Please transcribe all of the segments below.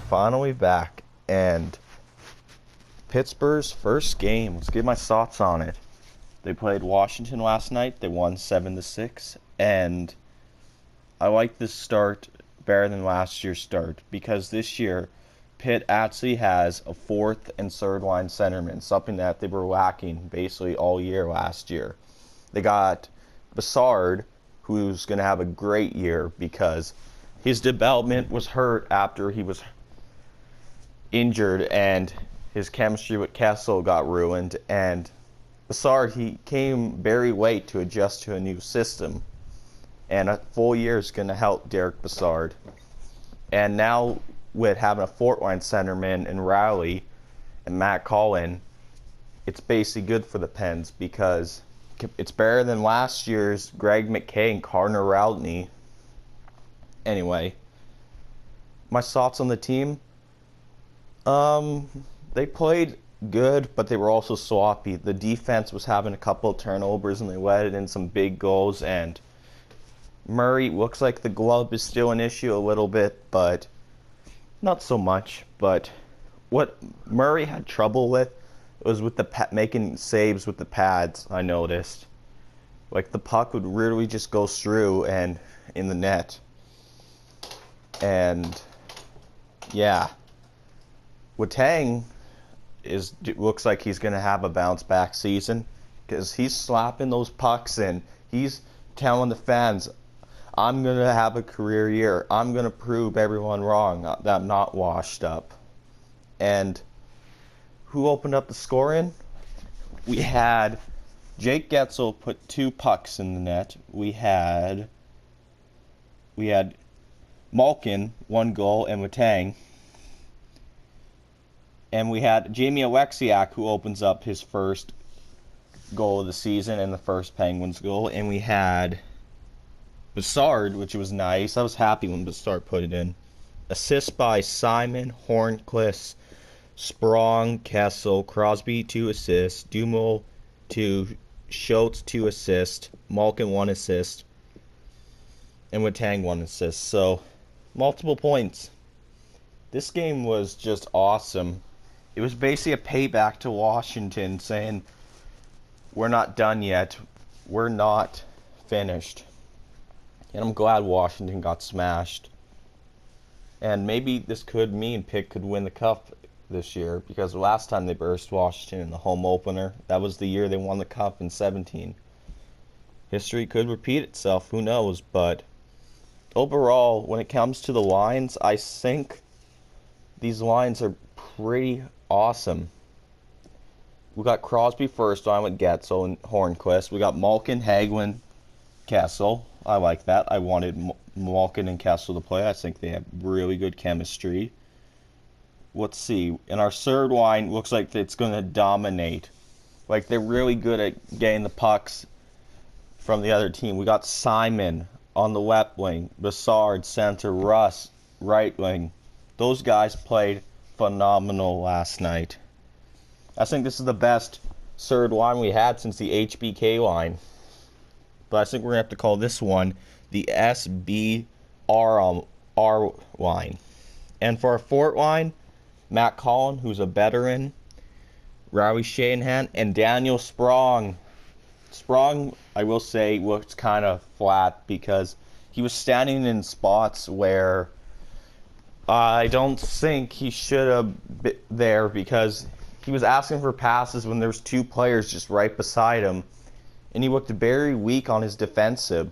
finally back, and Pittsburgh's first game. Let's get my thoughts on it. They played Washington last night. They won 7-6, and I like this start better than last year's start because this year Pitt actually has a fourth and third line centerman, something that they were lacking basically all year last year. They got Brassard, who's going to have a great year because his development was hurt after he was injured and his chemistry with Kessel got ruined, and Brassard, he came very late to adjust to a new system, and a full year is going to help Derek Brassard. And now with having a fourth line centerman in Riley and Matt Collin, it's basically good for the Pens because it's better than last year's Greg McKay and Connor Routney. Anyway, my thoughts on the team. They played good, but they were also sloppy. The defense was having a couple of turnovers, and they let in some big goals. And Murray, looks like the glove is still an issue a little bit, but not so much. But what Murray had trouble with was with making saves with the pads. I noticed, like the puck would really just go through and in the net. And yeah, Letang looks like he's going to have a bounce back season because he's slapping those pucks and he's telling the fans, I'm going to have a career year. I'm going to prove everyone wrong that I'm not washed up. And who opened up the scoring? We had Jake Getzel put 2 pucks in the net. We had Malkin, 1 goal, and Letang. And we had Jamie Alexiak, who opens up his first goal of the season and the first Penguins goal. And we had Brassard, which was nice. I was happy when Brassard put it in. Assist by Simon, Hornquist, Sprong, Kessel, Crosby 2 assists, Dumo 2, Schultz 2 assists, Malkin 1 assist, and Letang 1 assist. So, multiple points. This game was just awesome. It was basically a payback to Washington saying, we're not done yet. We're not finished. And I'm glad Washington got smashed. And maybe this could mean Pitt could win the Cup this year, because the last time they burst Washington in the home opener, that was the year they won the Cup in 17. History could repeat itself, who knows, but overall, when it comes to the lines, I think these lines are pretty awesome. We got Crosby first line with Getzel and Hornquist. We got Malkin, Hagelin, Kessel. I like that. I wanted Malkin and Kessel to play. I think they have really good chemistry. Let's see. And our third line looks like it's going to dominate. Like, they're really good at getting the pucks from the other team. We got Simon on the left wing, Brassard, center, Russ, right wing. Those guys played phenomenal last night. I think this is the best third line we had since the HBK line. But I think we're going to have to call this one the SBR line. And for our fourth line, Matt Collin, who's a veteran, Riley Shanahan, and Daniel Sprong. Sprong, I will say, looked kind of flat because he was standing in spots where I don't think he should have been there, because he was asking for passes when there's 2 players just right beside him, and he looked very weak on his defensive,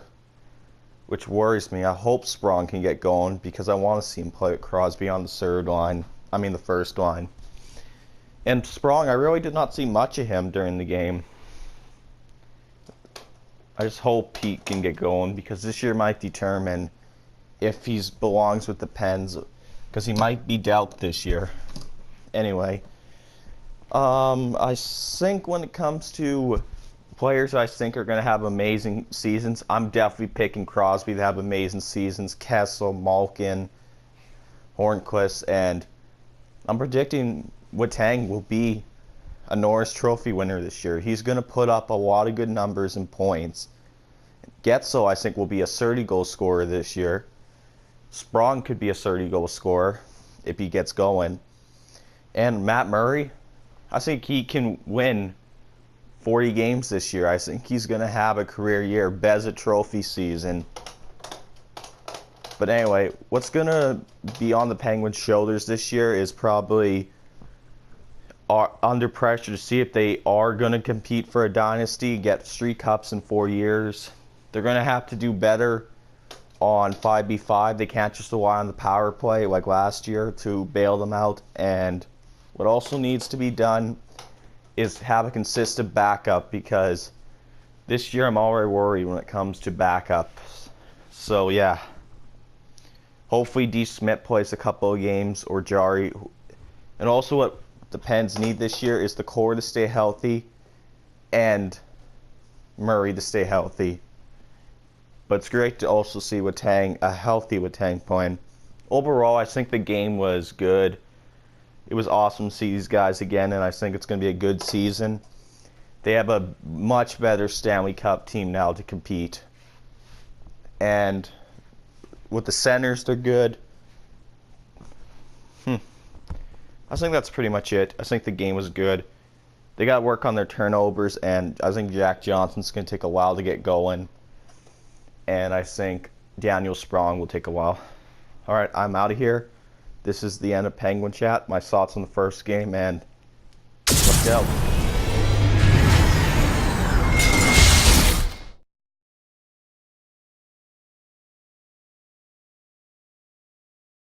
which worries me. I hope Sprong can get going because I want to see him play with Crosby on the the first line. And Sprong, I really did not see much of him during the game. I just hope he can get going because this year might determine if he belongs with the Pens, because he might be dealt this year. Anyway, I think when it comes to players I think are going to have amazing seasons, I'm definitely picking Crosby to have amazing seasons, Kessel, Malkin, Hornquist, and I'm predicting Letang will be a Norris Trophy winner this year. He's going to put up a lot of good numbers and points. Getzel, I think, will be a 30-goal scorer this year. Sprong could be a 30-goal scorer. if he gets going. And Matt Murray, I think he can win 40 games this year. I think he's going to have a career year, Vezina Trophy season. But anyway, what's going to be on the Penguins' shoulders this year is probably under pressure to see if they are going to compete for a dynasty, get 3 cups in 4 years. They're going to have to do better on 5v5. They can't just rely on the power play like last year to bail them out. And what also needs to be done is have a consistent backup, because this year I'm already worried when it comes to backups. So yeah, hopefully D. Smith plays a couple of games, or Jari. And also what the Pens need this year is the core to stay healthy and Murray to stay healthy. But it's great to also see a healthy Letang playing. Overall, I think the game was good. It was awesome to see these guys again, and I think it's going to be a good season. They have a much better Stanley Cup team now to compete. And with the centers, they're good. I think that's pretty much it. I think the game was good. They got to work on their turnovers, and I think Jack Johnson's going to take a while to get going. And I think Daniel Sprong will take a while. All right, I'm out of here. This is the end of Penguin Chat. My thoughts on the first game, and let's go.